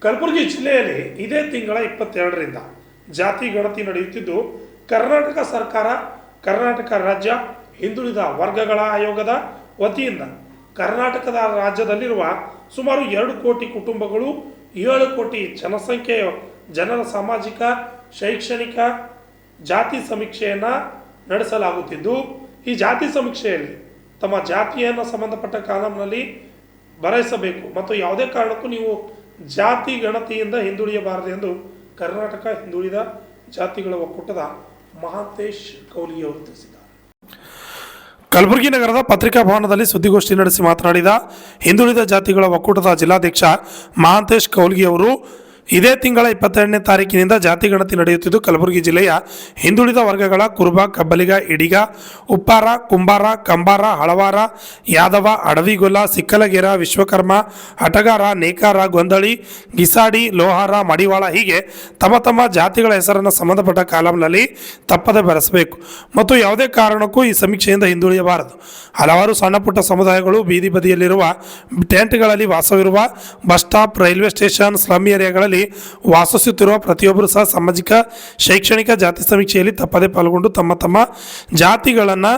ಕಲಬುರಗಿ ಜಿಲ್ಲೆಯಲ್ಲಿ ಇದೇ ತಿಂಗಳ 22ರಿಂದ ಜಾತಿ ಗಣತಿ ನಡೆಯುತ್ತಿದ್ದು, ಕರ್ನಾಟಕ ಸರ್ಕಾರ, ಕರ್ನಾಟಕ ರಾಜ್ಯ ಹಿಂದುಳಿದ ವರ್ಗಗಳ ಆಯೋಗದ ವತಿಯಿಂದ ಕರ್ನಾಟಕದ ರಾಜ್ಯದಲ್ಲಿರುವ ಸುಮಾರು 2 ಕೋಟಿ ಕುಟುಂಬಗಳು, 7 ಕೋಟಿ ಜನಸಂಖ್ಯೆಯ ಜನರ ಸಾಮಾಜಿಕ, ಶೈಕ್ಷಣಿಕ ಜಾತಿ ಸಮೀಕ್ಷೆಯನ್ನು ನಡೆಸಲಾಗುತ್ತಿದ್ದು, ಈ ಜಾತಿ ಸಮೀಕ್ಷೆಯಲ್ಲಿ ತಮ್ಮ ಜಾತಿಯನ್ನು ಸಂಬಂಧಪಟ್ಟ ಕಾಲಂನಲ್ಲಿ ಬರೆಸಬೇಕು ಮತ್ತು ಯಾವುದೇ ಕಾರಣಕ್ಕೂ ನೀವು ಜಾತಿ ಗಣತಿಯಿಂದ ಹಿಂದುಳಿಯಬಾರದು ಎಂದು ಕರ್ನಾಟಕ ಹಿಂದುಳಿದ ಜಾತಿಗಳ ಒಕ್ಕೂಟದ ಮಹಾಂತೇಶ್ ಕೌಲಿಗೆ ಅವರು ತಿಳಿಸಿದ್ದಾರೆ. ಕಲಬುರಗಿ ನಗರದ ಪತ್ರಿಕಾ ಭವನದಲ್ಲಿ ಸುದ್ದಿಗೋಷ್ಠಿ ನಡೆಸಿ ಮಾತನಾಡಿದ ಹಿಂದುಳಿದ ಜಾತಿಗಳ ಒಕ್ಕೂಟದ ಜಿಲ್ಲಾಧ್ಯಕ್ಷ ಮಹಾಂತೇಶ್ ಕೌಲ್ಗಿ ಅವರು, ಇದೇ ತಿಂಗಳ 22ನೇ ತಾರೀಕಿನಿಂದ ಜಾತಿ ಗಣತಿ ನಡೆಯುತ್ತಿದ್ದು, ಕಲಬುರಗಿ ಜಿಲ್ಲೆಯ ಹಿಂದುಳಿದ ವರ್ಗಗಳ ಕುರುಬ, ಕಬ್ಬಲಿಗ, ಇಡಿಗ, ಉಪ್ಪಾರ, ಕುಂಬಾರ, ಕಂಬಾರ, ಹಳವಾರ, ಯಾದವ, ಅಡವಿಗೊಲ್ಲ, ಸಿಕ್ಕಲಗೆರ, ವಿಶ್ವಕರ್ಮ, ಹಟಗಾರ, ನೇಕಾರ, ಗೊಂದಳಿ, ಗಿಸಾಡಿ, ಲೋಹಾರ, ಮಡಿವಾಳ ಹೀಗೆ ತಮ್ಮ ತಮ್ಮ ಜಾತಿಗಳ ಹೆಸರನ್ನು ಸಂಬಂಧಪಟ್ಟ ಕಾಲಂನಲ್ಲಿ ತಪ್ಪದೆ ಬರೆಸಬೇಕು ಮತ್ತು ಯಾವುದೇ ಕಾರಣಕ್ಕೂ ಈ ಸಮೀಕ್ಷೆಯಿಂದ ಹಿಂದುಳಿಯಬಾರದು. ಹಲವಾರು ಸಣ್ಣ ಪುಟ್ಟ ಸಮುದಾಯಗಳು ಬೀದಿ ಬದಿಯಲ್ಲಿರುವ ಟೆಂಟ್ಗಳಲ್ಲಿ ವಾಸವಿರುವ, bus stop, railway station, slum ಏರಿಯಾಗಳಲ್ಲಿ ವಾಸಿಸುತ್ತಿರುವ ಪ್ರತಿಯೊಬ್ಬರು ಸಹ ಸಾಮಾಜಿಕ, ಶೈಕ್ಷಣಿಕ ಜಾತಿ ಸಮೀಕ್ಷೆಯಲ್ಲಿ ತಪ್ಪದೇ ಪಾಲ್ಗೊಂಡು ತಮ್ಮ ತಮ್ಮ ಜಾತಿಗಳನ್ನು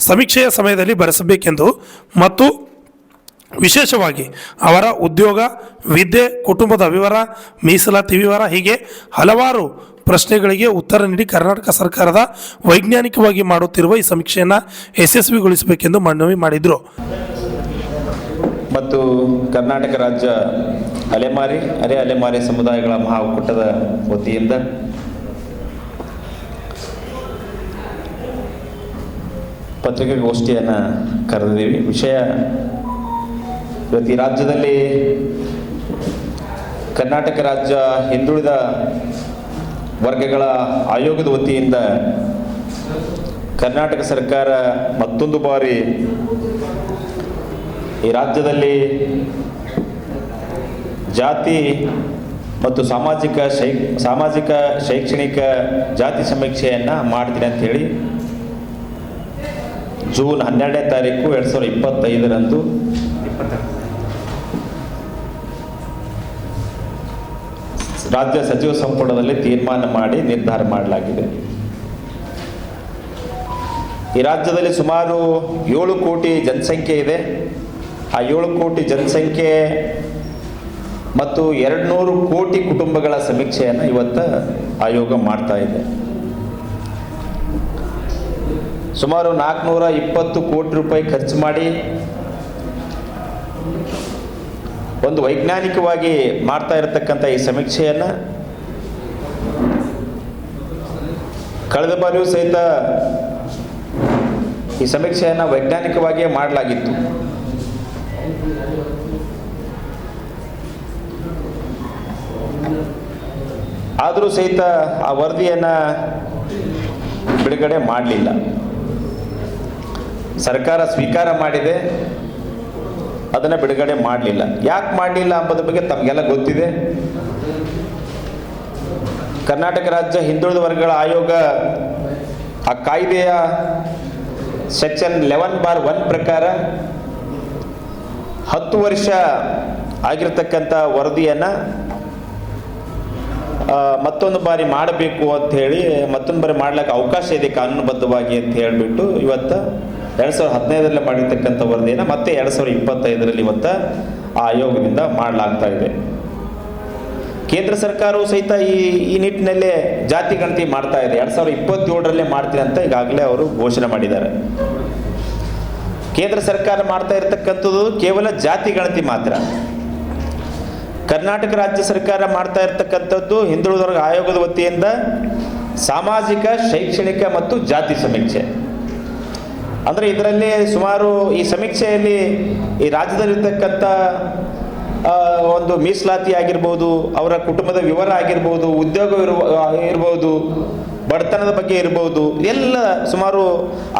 ಸಮೀಕ್ಷೆಯ ಸಮಯದಲ್ಲಿ ಬರೆಸಬೇಕೆಂದು ಮತ್ತು ವಿಶೇಷವಾಗಿ ಅವರ ಉದ್ಯೋಗ, ವಿದ್ಯೆ, ಕುಟುಂಬದ ವಿವರ, ಮೀಸಲಾತಿ ವಿವರ ಹೀಗೆ ಹಲವಾರು ಪ್ರಶ್ನೆಗಳಿಗೆ ಉತ್ತರ ನೀಡಿ ಕರ್ನಾಟಕ ಸರ್ಕಾರದ ವೈಜ್ಞಾನಿಕವಾಗಿ ಮಾಡುತ್ತಿರುವ ಈ ಸಮೀಕ್ಷೆಯನ್ನು ಯಶಸ್ವಿಗೊಳಿಸಬೇಕೆಂದು ಮನವಿ ಮಾಡಿದರು. ಮತ್ತು ಕರ್ನಾಟಕ ರಾಜ್ಯ ಅಲೆಮಾರಿ ಸಮುದಾಯಗಳ ಮಹಾ ಒಕ್ಕೂಟದ ವತಿಯಿಂದ ಪತ್ರಿಕಾಗೋಷ್ಠಿಯನ್ನು ಕರೆದಿದ್ದೀವಿ. ವಿಷಯ ಇವತ್ತು ಈ ರಾಜ್ಯದಲ್ಲಿ ಕರ್ನಾಟಕ ರಾಜ್ಯ ಹಿಂದುಳಿದ ವರ್ಗಗಳ ಆಯೋಗದ ವತಿಯಿಂದ ಕರ್ನಾಟಕ ಸರ್ಕಾರ ಮತ್ತೊಂದು ಬಾರಿ ಈ ರಾಜ್ಯದಲ್ಲಿ ಜಾತಿ ಮತ್ತು ಸಾಮಾಜಿಕ ಶೈಕ್ಷಣಿಕ ಜಾತಿ ಸಮೀಕ್ಷೆಯನ್ನು ಮಾಡ್ತೀನಿ ಅಂಥೇಳಿ ಜೂನ್ 12ನೇ ತಾರೀಕು 2025ರಂದು ರಾಜ್ಯ ಸಚಿವ ಸಂಪುಟದಲ್ಲಿ ತೀರ್ಮಾನ ಮಾಡಿ ನಿರ್ಧಾರ ಮಾಡಲಾಗಿದೆ. ಈ ರಾಜ್ಯದಲ್ಲಿ ಸುಮಾರು 7 ಕೋಟಿ ಜನಸಂಖ್ಯೆ ಇದೆ. ಆ 7 ಕೋಟಿ ಜನಸಂಖ್ಯೆ ಮತ್ತು 200 ಕೋಟಿ ಕುಟುಂಬಗಳ ಸಮೀಕ್ಷೆಯನ್ನು ಇವತ್ತು ಆಯೋಗ ಮಾಡ್ತಾ ಇದೆ. ಸುಮಾರು 420 ಕೋಟಿ ರೂಪಾಯಿ ಖರ್ಚು ಮಾಡಿ ಒಂದು ವೈಜ್ಞಾನಿಕವಾಗಿ ಮಾಡ್ತಾ ಇರತಕ್ಕಂಥ ಈ ಸಮೀಕ್ಷೆಯನ್ನು ಕಳೆದ ಬಾರಿಯೂ ಸಹಿತ ಈ ಸಮೀಕ್ಷೆಯನ್ನು ವೈಜ್ಞಾನಿಕವಾಗಿಯೇ ಮಾಡಲಾಗಿತ್ತು. ಆದರೂ ಸಹಿತ ಆ ವರದಿಯನ್ನು ಬಿಡುಗಡೆ ಮಾಡಲಿಲ್ಲ. ಸರ್ಕಾರ ಸ್ವೀಕಾರ ಮಾಡಿದೆ, ಅದನ್ನು ಬಿಡುಗಡೆ ಮಾಡಲಿಲ್ಲ. ಯಾಕೆ ಮಾಡಲಿಲ್ಲ ಎಂಬುದ್ರ ಬಗ್ಗೆ ತಮಗೆಲ್ಲ ಗೊತ್ತಿದೆ. ಕರ್ನಾಟಕ ರಾಜ್ಯ ಹಿಂದುಳಿದ ವರ್ಗಗಳ ಆಯೋಗ ಆ ಕಾಯ್ದೆಯ ಸೆಕ್ಷನ್ 11(1) ಪ್ರಕಾರ 10 ವರ್ಷ ಆಗಿರ್ತಕ್ಕಂಥ ವರದಿಯನ್ನು ಮತ್ತೊಂದು ಬಾರಿ ಮಾಡಬೇಕು ಅಂತ ಹೇಳಿ, ಮತ್ತೊಂದು ಬಾರಿ ಮಾಡ್ಲಿಕ್ಕೆ ಅವಕಾಶ ಇದೆ ಕಾನೂನುಬದ್ಧವಾಗಿ ಅಂತ ಹೇಳಿಬಿಟ್ಟು ಇವತ್ತು 2015ರಲ್ಲಿ ಮಾಡಿರ್ತಕ್ಕಂಥ ವರದಿಯನ್ನು ಮತ್ತೆ 2025ರಲ್ಲಿ ಇವತ್ತು ಆ ಆಯೋಗದಿಂದ ಮಾಡಲಾಗ್ತಾ ಇದೆ. ಕೇಂದ್ರ ಸರ್ಕಾರವು ಸಹಿತ ಈ ನಿಟ್ಟಿನಲ್ಲೇ ಜಾತಿ ಗಣತಿ ಮಾಡ್ತಾ ಇದೆ. 2027ರಲ್ಲೇ ಮಾಡ್ತೀನಿ ಅಂತ ಈಗಾಗಲೇ ಅವರು ಘೋಷಣೆ ಮಾಡಿದ್ದಾರೆ. ಕೇಂದ್ರ ಸರ್ಕಾರ ಮಾಡ್ತಾ ಇರತಕ್ಕಂಥದ್ದು ಕೇವಲ ಜಾತಿ ಗಣತಿ ಮಾತ್ರ. ಕರ್ನಾಟಕ ರಾಜ್ಯ ಸರ್ಕಾರ ಮಾಡ್ತಾ ಇರತಕ್ಕಂಥದ್ದು ಹಿಂದುಳಿದ ವರ್ಗ ಆಯೋಗದ ವತಿಯಿಂದ ಸಾಮಾಜಿಕ, ಶೈಕ್ಷಣಿಕ ಮತ್ತು ಜಾತಿ ಸಮೀಕ್ಷೆ. ಅಂದರೆ ಇದರಲ್ಲಿ ಸುಮಾರು ಈ ಸಮೀಕ್ಷೆಯಲ್ಲಿ ಈ ರಾಜ್ಯದಲ್ಲಿರ್ತಕ್ಕಂಥ ಒಂದು ಮೀಸಲಾತಿ ಆಗಿರ್ಬೋದು, ಅವರ ಕುಟುಂಬದ ವಿವರ ಆಗಿರ್ಬೋದು, ಉದ್ಯೋಗ ಇರ್ಬೋದು, ಬಡತನದ ಬಗ್ಗೆ ಇರ್ಬೋದು, ಎಲ್ಲ ಸುಮಾರು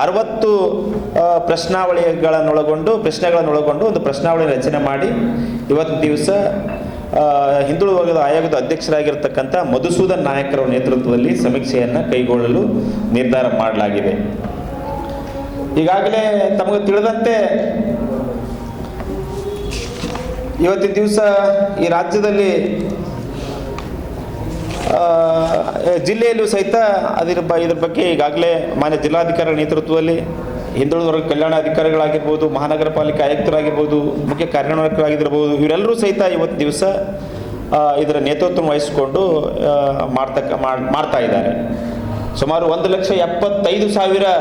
60 ಪ್ರಶ್ನೆಗಳನ್ನೊಳಗೊಂಡು ಒಂದು ಪ್ರಶ್ನಾವಳಿ ರಚನೆ ಮಾಡಿ ಇವತ್ತು ದಿವಸ ಹಿಂದುಳಿದ ವರ್ಗದ ಆಯೋಗದ ಅಧ್ಯಕ್ಷರಾಗಿರ್ತಕ್ಕಂಥ ಮಧುಸೂದನ್ ನಾಯಕರ ನೇತೃತ್ವದಲ್ಲಿ ಸಮೀಕ್ಷೆಯನ್ನು ಕೈಗೊಳ್ಳಲು ನಿರ್ಧಾರ ಮಾಡಲಾಗಿದೆ. ಈಗಾಗಲೇ ತಮಗೆ ತಿಳಿದಂತೆ ಇವತ್ತಿನ ದಿವಸ ಈ ರಾಜ್ಯದಲ್ಲಿ ಜಿಲ್ಲೆಯಲ್ಲೂ ಸಹಿತ ಇದ್ರ ಬಗ್ಗೆ ಈಗಾಗಲೇ ಮಾನ್ಯ ಜಿಲ್ಲಾಧಿಕಾರಿಗಳ ನೇತೃತ್ವದಲ್ಲಿ ಹಿಂದುಳಿದ ವರ್ಗ ಕಲ್ಯಾಣ ಅಧಿಕಾರಿಗಳಾಗಿರ್ಬೋದು, ಮಹಾನಗರ ಪಾಲಿಕೆ ಆಯುಕ್ತರಾಗಿರ್ಬೋದು, ಮುಖ್ಯ ಕಾರ್ಯನಿರ್ವಾಹಕರಾಗಿರ್ಬೋದು, ಇವರೆಲ್ಲರೂ ಸಹಿತ ಇವತ್ತು ದಿವಸ ಇದರ ನೇತೃತ್ವ ವಹಿಸಿಕೊಂಡು ಮಾಡ್ತಾ ಇದ್ದಾರೆ. ಸುಮಾರು 1,75,000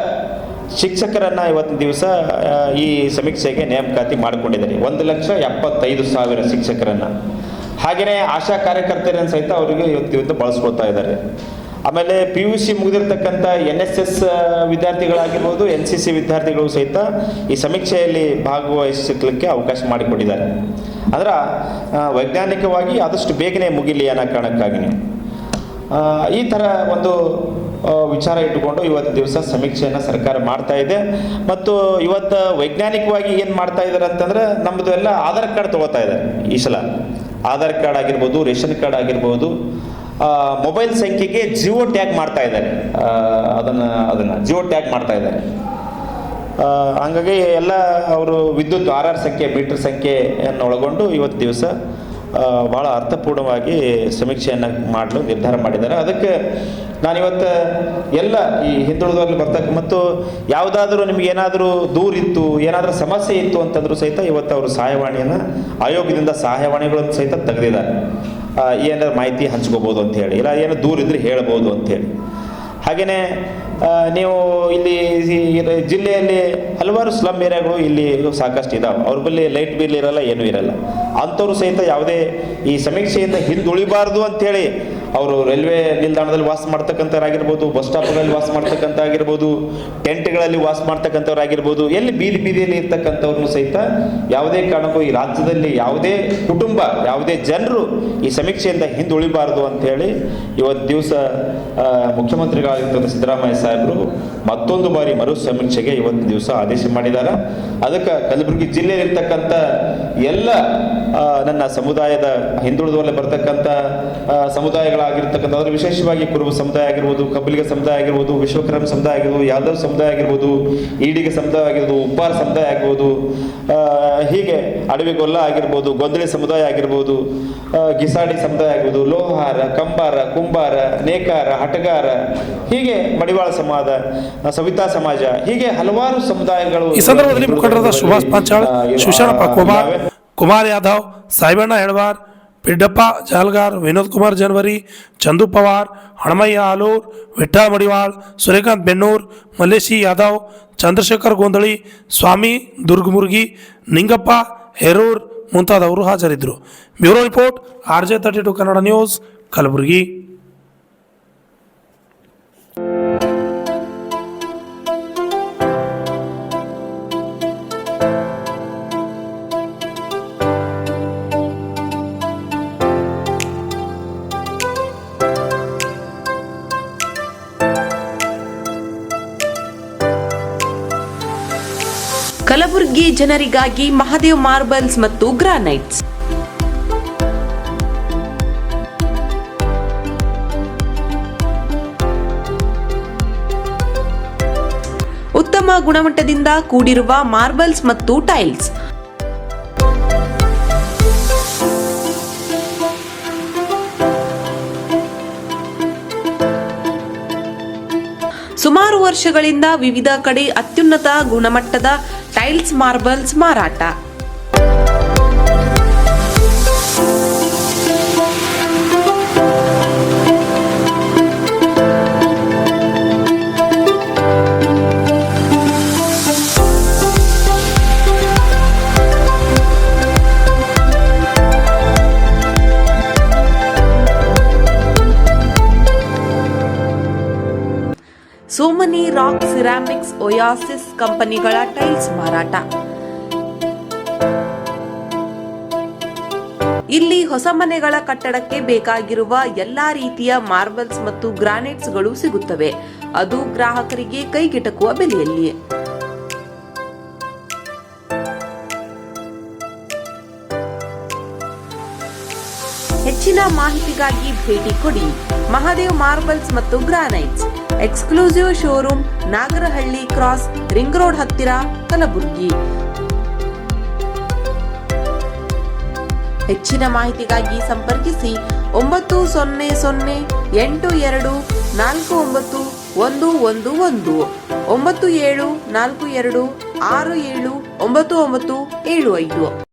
ಶಿಕ್ಷಕರನ್ನು ಇವತ್ತಿನ ದಿವಸ ಈ ಸಮೀಕ್ಷೆಗೆ ನೇಮಕಾತಿ ಮಾಡಿಕೊಂಡಿದ್ದಾರೆ. 1,75,000 ಶಿಕ್ಷಕರನ್ನು. ಹಾಗೆಯೇ ಆಶಾ ಕಾರ್ಯಕರ್ತರನ್ನು ಸಹಿತ ಅವರಿಗೆ ಇವತ್ತು ಬಳಸ್ಕೊಳ್ತಾ ಇದ್ದಾರೆ. ಆಮೇಲೆ PUC ಮುಗಿದಿರ್ತಕ್ಕಂಥ NSS ವಿದ್ಯಾರ್ಥಿಗಳಾಗಿರ್ಬೋದು, NCC ವಿದ್ಯಾರ್ಥಿಗಳು ಸಹಿತ ಈ ಸಮೀಕ್ಷೆಯಲ್ಲಿ ಭಾಗವಹಿಸಲಿಕ್ಕೆ ಅವಕಾಶ ಮಾಡಿಕೊಟ್ಟಿದ್ದಾರೆ. ಅಂದ್ರೆ ವೈಜ್ಞಾನಿಕವಾಗಿ ಆದಷ್ಟು ಬೇಗನೆ ಮುಗಿಲಿ ಅನ್ನೋ ಕಾರಣಕ್ಕಾಗಿಯೇ ಈ ಥರ ಒಂದು ವಿಚಾರ ಇಟ್ಟುಕೊಂಡು ಇವತ್ತು ದಿವಸ ಸಮೀಕ್ಷೆಯನ್ನು ಸರ್ಕಾರ ಮಾಡ್ತಾ ಇದೆ. ಮತ್ತು ಇವತ್ತು ವೈಜ್ಞಾನಿಕವಾಗಿ ಏನು ಮಾಡ್ತಾ ಇದ್ದಾರೆ ಅಂತಂದ್ರೆ, ನಮ್ಮದು ಎಲ್ಲ ಆಧಾರ್ ಕಾರ್ಡ್ ತೊಗೋತಾ ಇದ್ದಾರೆ. ಈ ಸಲ ಆಧಾರ್ ಕಾರ್ಡ್ ಆಗಿರ್ಬೋದು, ರೇಷನ್ ಕಾರ್ಡ್ ಆಗಿರ್ಬೋದು, ಮೊಬೈಲ್ ಸಂಖ್ಯೆಗೆ ಜಿಯೋ ಟ್ಯಾಗ್ ಮಾಡ್ತಾ ಇದ್ದಾರೆ. ಅದನ್ನು ಜಿಯೋ ಟ್ಯಾಗ್ ಮಾಡ್ತಾ ಇದ್ದಾರೆ. ಹಂಗಾಗಿ ಎಲ್ಲ ಅವರು ವಿದ್ಯುತ್ RR ಸಂಖ್ಯೆ, ಮೀಟರ್ ಸಂಖ್ಯೆಯನ್ನು ಒಳಗೊಂಡು ಇವತ್ತು ದಿವಸ ಭಾಳ ಅರ್ಥಪೂರ್ಣವಾಗಿ ಸಮೀಕ್ಷೆಯನ್ನು ಮಾಡಲು ನಿರ್ಧಾರ ಮಾಡಿದ್ದಾರೆ. ಅದಕ್ಕೆ ನಾನಿವತ್ತು ಎಲ್ಲ ಈ ಹಿಂದುಳಿದವರಲ್ಲಿ ಬರ್ತಕ್ಕ ಮತ್ತು ಯಾವುದಾದ್ರೂ ನಿಮ್ಗೆ ಏನಾದರೂ ದೂರ ಇತ್ತು, ಏನಾದರೂ ಸಮಸ್ಯೆ ಇತ್ತು ಅಂತಂದ್ರೂ ಸಹಿತ ಇವತ್ತು ಅವರು ಸಹಾಯವಾಣಿಯನ್ನು ಆಯೋಗದಿಂದ ಸಹಾಯವಾಣಿಗಳನ್ನು ಸಹಿತ ತೆಗೆದಿದ್ದಾರೆ. ಏನಾದ್ರು ಮಾಹಿತಿ ಹಂಚ್ಕೋಬೋದು ಅಂಥೇಳಿ, ಇಲ್ಲ ಏನು ದೂರ ಇದ್ರೆ ಹೇಳ್ಬೋದು ಅಂಥೇಳಿ. ಹಾಗೆಯೇ ನೀವು ಇಲ್ಲಿ ಜಿಲ್ಲೆಯಲ್ಲಿ ಹಲವಾರು ಸ್ಲಮ್ ಏರಿಯಾಗಳು ಇಲ್ಲಿ ಸಾಕಷ್ಟು ಇದ್ದಾವೆ. ಅವ್ರ ಬಳಿ ಲೈಟ್ ಬಿಲ್ ಇರಲ್ಲ, ಏನೂ ಇರಲ್ಲ. ಅಂಥವ್ರು ಸಹಿತ ಯಾವುದೇ ಈ ಸಮೀಕ್ಷೆಯಿಂದ ಹಿಂದುಳಿಬಾರ್ದು ಅಂಥೇಳಿ ಅವರು ರೈಲ್ವೆ ನಿಲ್ದಾಣದಲ್ಲಿ ವಾಸ ಮಾಡ್ತಕ್ಕಂಥವ್ರಾಗಿರ್ಬೋದು, ಬಸ್ ಸ್ಟಾಪ್ಗಳಲ್ಲಿ ವಾಸ ಮಾಡ್ತಕ್ಕಂಥ ಆಗಿರ್ಬೋದು, ಟೆಂಟ್ಗಳಲ್ಲಿ ವಾಸ ಮಾಡ್ತಕ್ಕಂಥವ್ರಾಗಿರ್ಬೋದು, ಎಲ್ಲಿ ಬೀದಿಯಲ್ಲಿ ಇರ್ತಕ್ಕಂಥವ್ರನ್ನು ಸಹಿತ ಯಾವುದೇ ಕಾರಣಕ್ಕೂ ಈ ರಾಜ್ಯದಲ್ಲಿ ಯಾವುದೇ ಕುಟುಂಬ, ಯಾವುದೇ ಜನರು ಈ ಸಮೀಕ್ಷೆಯಿಂದ ಹಿಂದುಳಿಬಾರ್ದು ಅಂಥೇಳಿ ಇವತ್ತು ದಿವಸ ಮುಖ್ಯಮಂತ್ರಿಗಳಾಗಿರ್ತಕ್ಕಂಥ ಸಿದ್ದರಾಮಯ್ಯ ಸಾಹೇಬರು ಮತ್ತೊಂದು ಬಾರಿ ಮರು ಸಮೀಕ್ಷೆಗೆ ಇವತ್ತು ದಿವಸ ಆದೇಶ ಮಾಡಿದ್ದಾರೆ. ಅದಕ್ಕೆ ಕಲಬುರಗಿ ಜಿಲ್ಲೆಯಲ್ಲಿರ್ತಕ್ಕಂಥ ಎಲ್ಲ ನನ್ನ ಸಮುದಾಯದ ಹಿಂದುಳಿದವರಲ್ಲಿ ಬರ್ತಕ್ಕಂಥ ಸಮುದಾಯಗಳಾಗಿರ್ತಕ್ಕಂಥ, ಅದರ ವಿಶೇಷವಾಗಿ ಕುರುಬ ಸಮುದಾಯ ಆಗಿರ್ಬೋದು, ಕಬ್ಬಲಿಗ ಸಮುದಾಯ ಆಗಿರ್ಬೋದು, ವಿಶ್ವಕರ್ಮ ಸಮುದಾಯ ಆಗಿರ್ಬೋದು, ಯಾದವ್ ಸಮುದಾಯ ಆಗಿರ್ಬೋದು, ಈಡಿಗ ಸಮುದಾಯ ಆಗಿರ್ಬೋದು, ಉಪ್ಪಾರ ಸಮುದಾಯ ಆಗಿರ್ಬೋದು, ಹೀಗೆ ಅಡವಿಗೊಲ್ಲ ಆಗಿರ್ಬೋದು, ಗೊಂದಳಿ ಸಮುದಾಯ ಆಗಿರ್ಬೋದು, ಗಿಸಾಡಿ ಸಮುದಾಯ ಆಗಿರ್ಬೋದು, ಲೋಹಾರ, ಕಂಬಾರ, ಕುಂಬಾರ, ನೇಕಾರ, ಹಟಗಾರ, ಹೀಗೆ ಮಡಿವಾಳ ಸಮಾಜ, ಸವಿತಾ ಸಮಾಜ, ಹೀಗೆ ಹಲವಾರು ಸಮುದಾಯಗಳು. ಈ ಸಂದರ್ಭದಲ್ಲಿ ಮುಖಂಡರಾದ ಸುಭಾಷ್ ಪಾಂಚಾಳ್, ಶಿವಶರಣಪ್ಪ ಕೋಬಾರ್, ಕುಮಾರ್ ಯಾದವ್, ಸಾಯಿಬಣ್ಣ ಹೆಳವಾರ್, ಪಿಡ್ಡಪ್ಪ ಜಾಲ್ಗಾರ್, ವಿನೋದ್ ಕುಮಾರ್ ಜನವರಿ, ಚಂದು ಪವಾರ್, ಹಣಮಯ್ಯ ಆಲೂರ್, ವಿಠ್ಠಲ್ ಮಡಿವಾಳ್, ಸೂರ್ಯಕಾಂತ್ ಬೆನ್ನೂರ್, ಮಲ್ಲೇಶಿ ಯಾದವ್, ಚಂದ್ರಶೇಖರ್ ಗೋಂದಳಿ, ಸ್ವಾಮಿ ದುರ್ಗಮುರ್ಗಿ, ನಿಂಗಪ್ಪ ಹೇರೂರ್ ಮುಂತಾದವರು ಹಾಜರಿದ್ದರು. Bureau report RJ32 Kannada news, Kalaburagi. Kalaburagi ಜನರಿಗಾಗಿ ಮಹಾದೇವ್ ಮಾರ್ಬಲ್ಸ್ ಮತ್ತು ಗ್ರಾನೈಟ್ಸ್. ಉತ್ತಮ ಗುಣಮಟ್ಟದಿಂದ ಕೂಡಿರುವ ಮಾರ್ಬಲ್ಸ್ ಮತ್ತು ಟೈಲ್ಸ್. ಸುಮಾರು ವರ್ಷಗಳಿಂದ ವಿವಿಧ ಕಡೆ ಅತ್ಯುನ್ನತ ಗುಣಮಟ್ಟದ ಟೈಲ್ಸ್, ಮಾರ್ಬಲ್ಸ್ ಮಾರಾಟ. ಸೋಮನಿ ರಾಕ್, ಸಿರಾಮಿಕ್ಸ್, ಒಯಾಸಿಸ್ ಕಂಪನಿಗಳ ಟೈಲ್ಸ್ ಮಾರಾಟ. ಇಲ್ಲಿ ಹೊಸ ಮನೆಗಳ ಕಟ್ಟಡಕ್ಕೆ ಬೇಕಾಗಿರುವ ಎಲ್ಲಾ ರೀತಿಯ ಮಾರ್ಬಲ್ಸ್ ಮತ್ತು ಗ್ರಾನೈಟ್ಸ್ಗಳು ಸಿಗುತ್ತವೆ, ಅದು ಗ್ರಾಹಕರಿಗೆ ಕೈಗೆಟಕುವ ಬೆಲೆಯಲ್ಲಿ. ಹೆಚ್ಚಿನ ಮಾಹಿತಿಗಾಗಿ ಭೇಟಿ ಕೊಡಿ. ಮಹಾದೇವ್ ಮಾರ್ಬಲ್ಸ್ ಮತ್ತು granites, exclusive showroom, Nagarahalli cross, ring road ಹತ್ತಿರ, ಕಲಬುರಗಿ. ಹೆಚ್ಚಿನ ಮಾಹಿತಿಗಾಗಿ ಸಂಪರ್ಕಿಸಿ 908242111 9742679975.